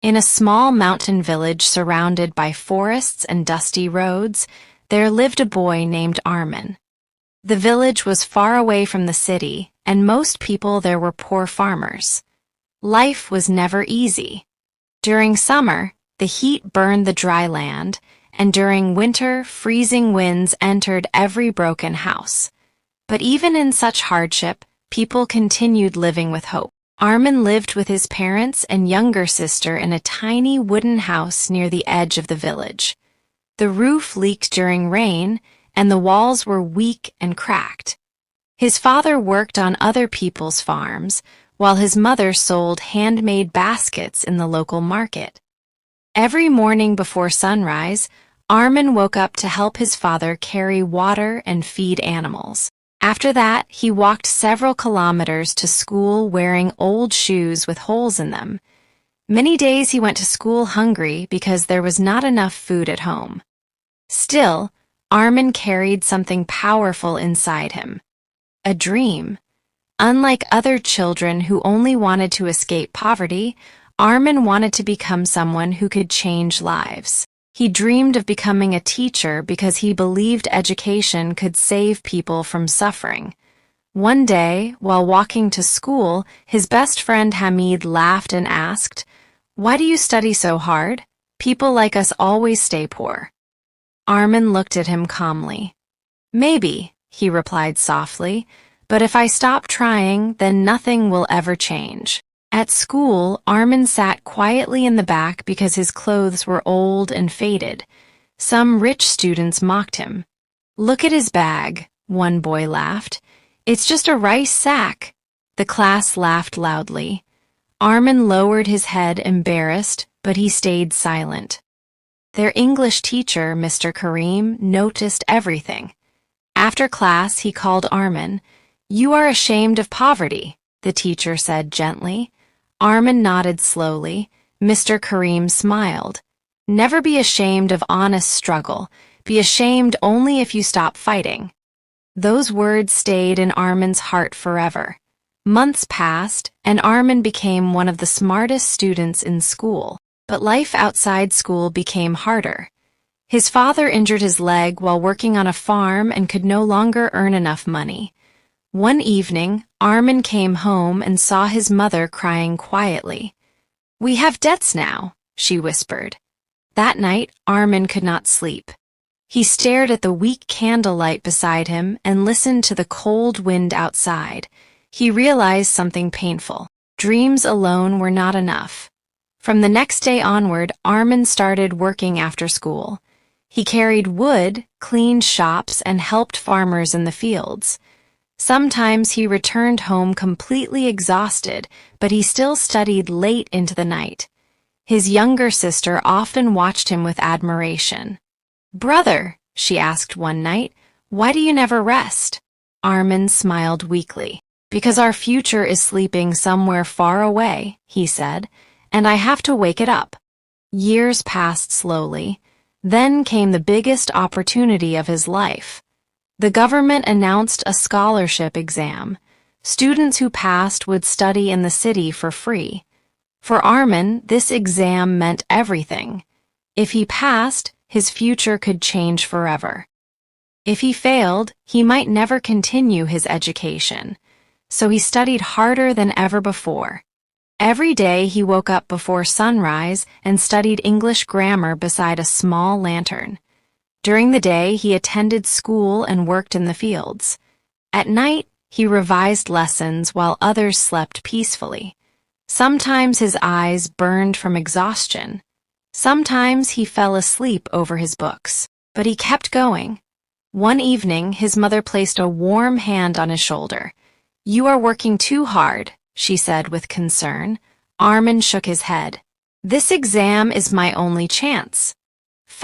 In a small mountain village surrounded by forests and dusty roads, there lived a boy named Arman. The village was far away from the city, and most people there were poor farmers. Life was never easy. During summer, the heat burned the dry land, and during winter, freezing winds entered every broken house. But even in such hardship, people continued living with hope. Arman lived with his parents and younger sister in a tiny wooden house near the edge of the village. The roof leaked during rain, and the walls were weak and cracked. His father worked on other people's farms, while his mother sold handmade baskets in the local market. Every morning before sunrise, Arman woke up to help his father carry water and feed animals. After that, he walked several kilometers to school wearing old shoes with holes in them. Many days he went to school hungry because there was not enough food at home. Still, Arman carried something powerful inside him. A dream. Unlike other children who only wanted to escape poverty, Arman wanted to become someone who could change lives. He dreamed of becoming a teacher because he believed education could save people from suffering. One day, while walking to school, his best friend Hamid laughed and asked, "Why do you study so hard? People like us always stay poor." Arman looked at him calmly. "Maybe," he replied softly, "but if I stop trying, then nothing will ever change." At school, Arman sat quietly in the back because his clothes were old and faded. Some rich students mocked him. "Look at his bag," one boy laughed. "It's just a rice sack." The class laughed loudly. Arman lowered his head, embarrassed, but he stayed silent. Their English teacher, Mr. Karim, noticed everything. After class, he called Arman. "You are ashamed of poverty," the teacher said gently. Arman nodded slowly. Mr. Karim smiled. "Never be ashamed of honest struggle. Be ashamed only if you stop fighting." Those words stayed in Arman's heart forever. Months passed, and Arman became one of the smartest students in school. But life outside school became harder. His father injured his leg while working on a farm and could no longer earn enough money. One evening, Arman came home and saw his mother crying quietly. "We have debts now," she whispered. That night, Arman could not sleep. He stared at the weak candlelight beside him and listened to the cold wind outside. He realized something painful. Dreams alone were not enough. From the next day onward, Arman started working after school. He carried wood, cleaned shops, and helped farmers in the fields. Sometimes he returned home completely exhausted, but he still studied late into the night. His younger sister often watched him with admiration. "Brother," she asked one night, "why do you never rest?" Arman smiled weakly. "Because our future is sleeping somewhere far away," he said, "and I have to wake it up." Years passed slowly. Then came the biggest opportunity of his life. The government announced a scholarship exam. Students who passed would study in the city for free. For Arman, this exam meant everything. If he passed, his future could change forever. If he failed, he might never continue his education. So he studied harder than ever before. Every day he woke up before sunrise and studied English grammar beside a small lantern. During the day, he attended school and worked in the fields. At night, he revised lessons while others slept peacefully. Sometimes his eyes burned from exhaustion. Sometimes he fell asleep over his books. But he kept going. One evening, his mother placed a warm hand on his shoulder. "You are working too hard," she said with concern. Arman shook his head. "This exam is my only chance."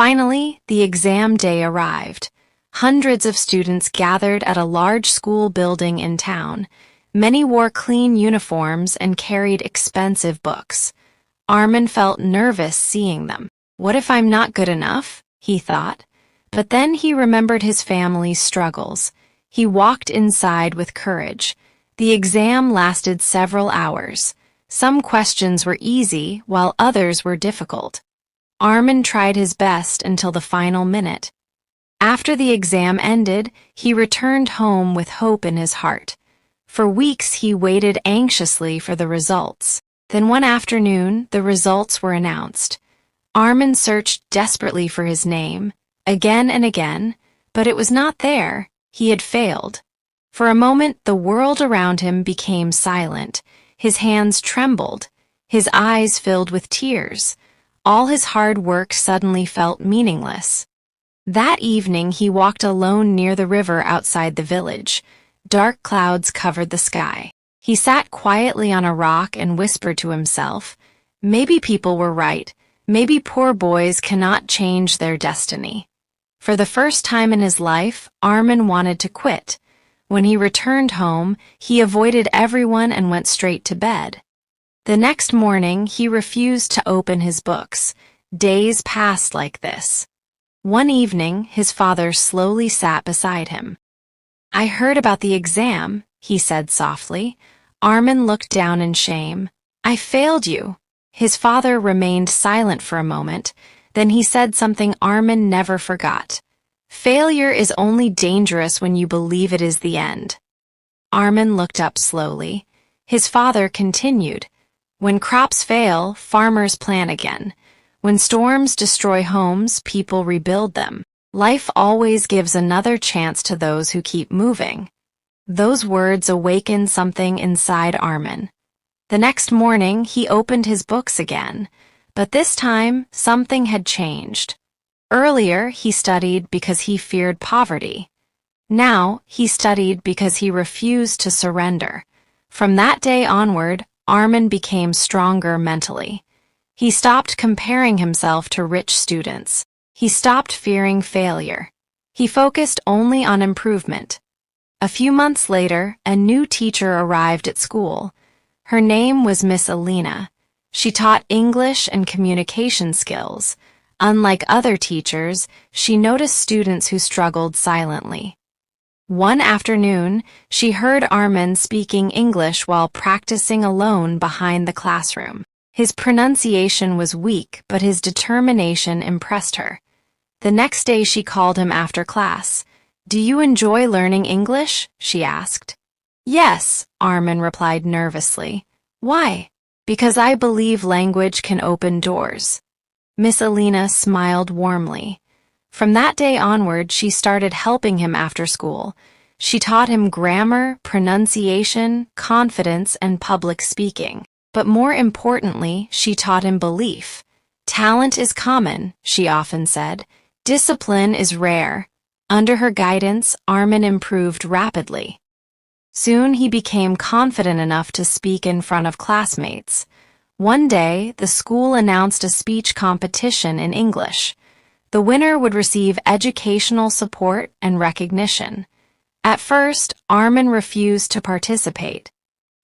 Finally, the exam day arrived. Hundreds of students gathered at a large school building in town. Many wore clean uniforms and carried expensive books. Arman felt nervous seeing them. "What if I'm not good enough?" he thought. But then he remembered his family's struggles. He walked inside with courage. The exam lasted several hours. Some questions were easy while others were difficult. Arman tried his best until the final minute. After the exam ended, he returned home with hope in his heart. For weeks he waited anxiously for the results. Then one afternoon, the results were announced. Arman searched desperately for his name, again and again, but it was not there. He had failed. For a moment, the world around him became silent. His hands trembled. His eyes filled with tears. All his hard work suddenly felt meaningless. That evening, he walked alone near the river outside the village. Dark clouds covered the sky. He sat quietly on a rock and whispered to himself, "Maybe people were right. Maybe poor boys cannot change their destiny." For the first time in his life, Arman wanted to quit. When he returned home, he avoided everyone and went straight to bed. The next morning, he refused to open his books. Days passed like this. One evening, his father slowly sat beside him. "I heard about the exam," he said softly. Arman looked down in shame. "I failed you." His father remained silent for a moment. Then he said something Arman never forgot. "Failure is only dangerous when you believe it is the end." Arman looked up slowly. His father continued, "When crops fail, farmers plant again. When storms destroy homes, people rebuild them. Life always gives another chance to those who keep moving." Those words awakened something inside Arman. The next morning, he opened his books again, but this time, something had changed. Earlier, he studied because he feared poverty. Now, he studied because he refused to surrender. From that day onward, Arman became stronger mentally. He stopped comparing himself to rich students. He stopped fearing failure. He focused only on improvement. A few months later, a new teacher arrived at school. Her name was Miss Alina. She taught English and communication skills. Unlike other teachers, she noticed students who struggled silently. One afternoon, she heard Arman speaking English while practicing alone behind the classroom. His pronunciation was weak, but his determination impressed her. The next day she called him after class. "Do you enjoy learning English?" she asked. "Yes," Arman replied nervously. "Why?" "Because I believe language can open doors." Miss Alina smiled warmly. From that day onward, she started helping him after school. She taught him grammar, pronunciation, confidence, and public speaking. But more importantly, she taught him belief. "Talent is common," she often said. "Discipline is rare." Under her guidance, Arman improved rapidly. Soon he became confident enough to speak in front of classmates. One day, the school announced a speech competition in English. The winner would receive educational support and recognition. At first, Arman refused to participate.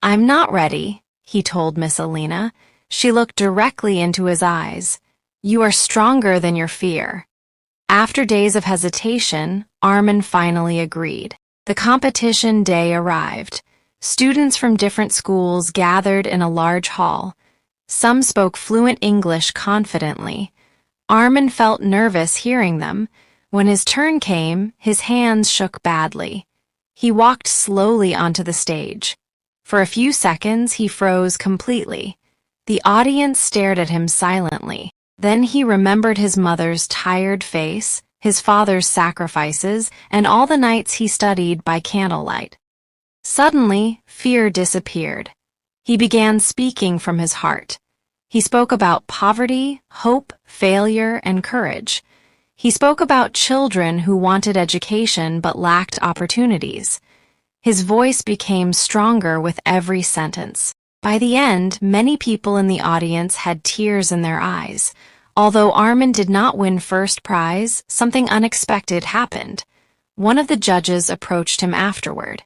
"I'm not ready," he told Miss Alina. She looked directly into his eyes. "You are stronger than your fear." After days of hesitation, Arman finally agreed. The competition day arrived. Students from different schools gathered in a large hall. Some spoke fluent English confidently. Arman felt nervous hearing them. When his turn came, his hands shook badly. He walked slowly onto the stage. For a few seconds, he froze completely. The audience stared at him silently. Then he remembered his mother's tired face, his father's sacrifices, and all the nights he studied by candlelight. Suddenly, fear disappeared. He began speaking from his heart. He spoke about poverty, hope, failure, and courage. He spoke about children who wanted education but lacked opportunities. His voice became stronger with every sentence. By the end, many people in the audience had tears in their eyes. Although Arman did not win first prize, something unexpected happened. One of the judges approached him afterward.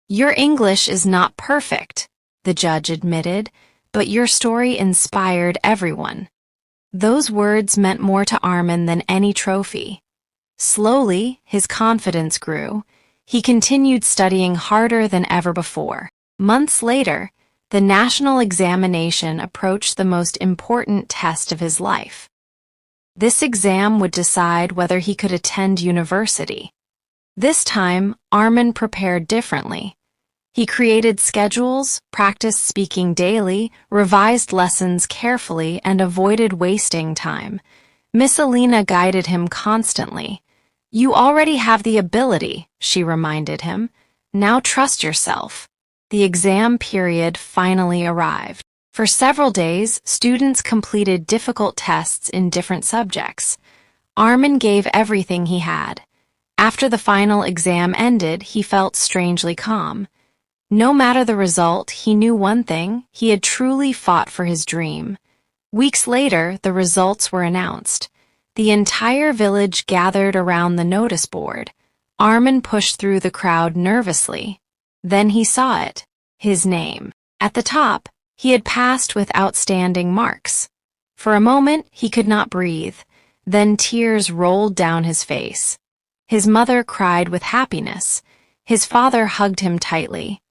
"Your English is not perfect," the judge admitted, "but your story inspired everyone." Those words meant more to Arman than any trophy. Slowly, his confidence grew. He continued studying harder than ever before. Months later, The national examination approached the most important test of his life. This exam would decide whether he could attend university. This time, Arman prepared differently. He created schedules, practiced speaking daily, revised lessons carefully, and avoided wasting time. Miss Alina guided him constantly. "You already have the ability," she reminded him. "Now trust yourself." The exam period finally arrived. For several days, students completed difficult tests in different subjects. Arman gave everything he had. After the final exam ended, he felt strangely calm. No matter the result, he knew one thing: he had truly fought for his dream. Weeks later, the results were announced. The entire village gathered around the notice board. Arman pushed through the crowd nervously. Then he saw it, his name. At the top, he had passed with outstanding marks. For a moment, he could not breathe. Then tears rolled down his face. His mother cried with happiness. His father hugged him tightly.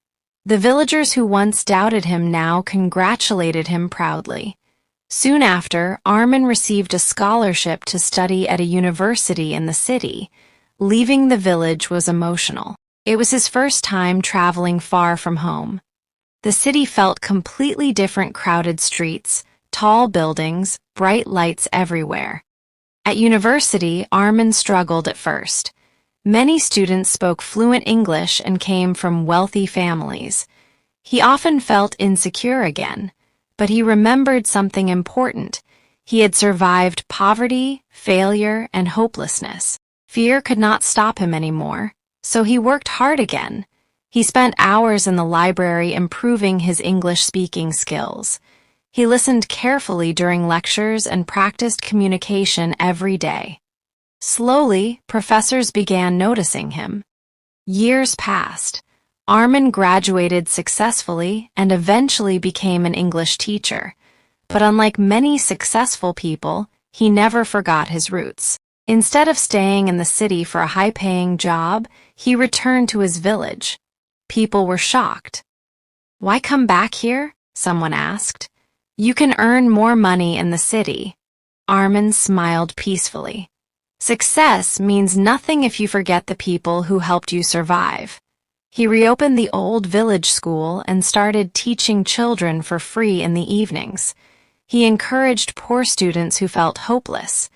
The villagers who once doubted him now congratulated him proudly. Soon after, Arman received a scholarship to study at a university in the city. Leaving the village was emotional. It was his first time traveling far from home. The city felt completely different: crowded streets, tall buildings, bright lights everywhere. At university, Arman struggled at first. Many students spoke fluent English and came from wealthy families. He often felt insecure again, but he remembered something important. He had survived poverty, failure, and hopelessness. Fear could not stop him anymore, so he worked hard again. He spent hours in the library improving his English-speaking skills. He listened carefully during lectures and practiced communication every day. Slowly, professors began noticing him. Years passed. Arman graduated successfully and eventually became an English teacher. But unlike many successful people, he never forgot his roots. Instead of staying in the city for a high-paying job, he returned to his village. People were shocked. "Why come back here?" someone asked. "You can earn more money in the city." Arman smiled peacefully. "Success means nothing if you forget the people who helped you survive." He reopened the old village school and started teaching children for free in the evenings. He encouraged poor students who felt hopeless.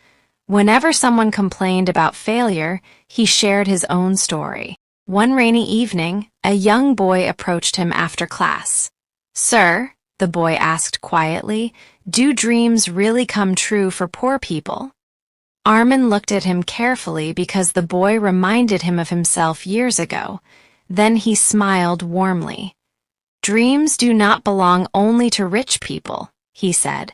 Whenever someone complained about failure, he shared his own story. One rainy evening, a young boy approached him after class. "Sir," the boy asked quietly, "do dreams really come true for poor people?" Arman looked at him carefully because the boy reminded him of himself years ago. Then he smiled warmly. "Dreams do not belong only to rich people," he said.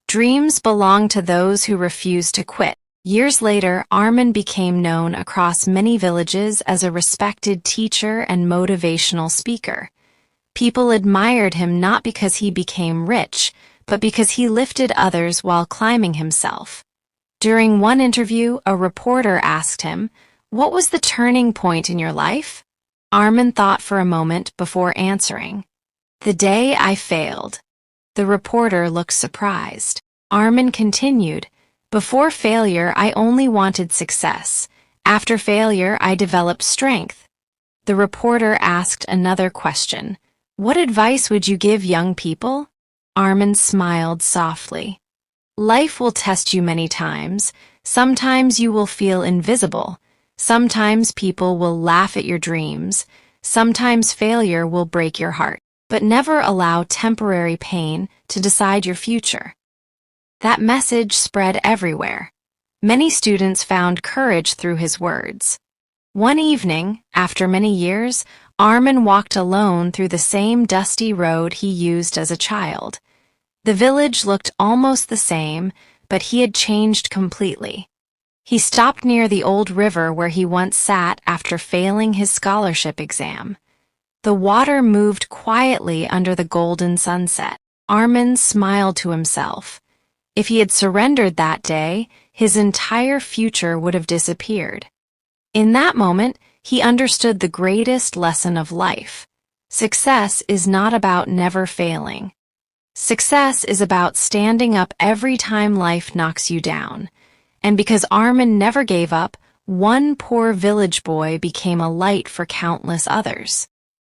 "Dreams belong to those who refuse to quit." Years later, Arman became known across many villages as a respected teacher and motivational speaker. People admired him not because he became rich, but because he lifted others while climbing himself. During one interview, a reporter asked him, "What was the turning point in your life?" Arman thought for a moment before answering, "The day I failed." The reporter looked surprised. Arman continued, "Before failure, I only wanted success. After failure, I developed strength." The reporter asked another question, "What advice would you give young people?" Arman smiled softly. "Life will test you many times. Sometimes you will feel invisible. Sometimes people will laugh at your dreams. Sometimes failure will break your heart. But never allow temporary pain to decide your future." That message spread everywhere. Many students found courage through his words. One evening, after many years, Arman walked alone through the same dusty road he used as a child. The village looked almost the same, but he had changed completely. He stopped near the old river where he once sat after failing his scholarship exam. The water moved quietly under the golden sunset. Arman smiled to himself. If he had surrendered that day, his entire future would have disappeared. In that moment, he understood the greatest lesson of life. Success is not about never failing. Success is about standing up every time life knocks you down. And because Arman never gave up, one poor village boy became a light for countless others.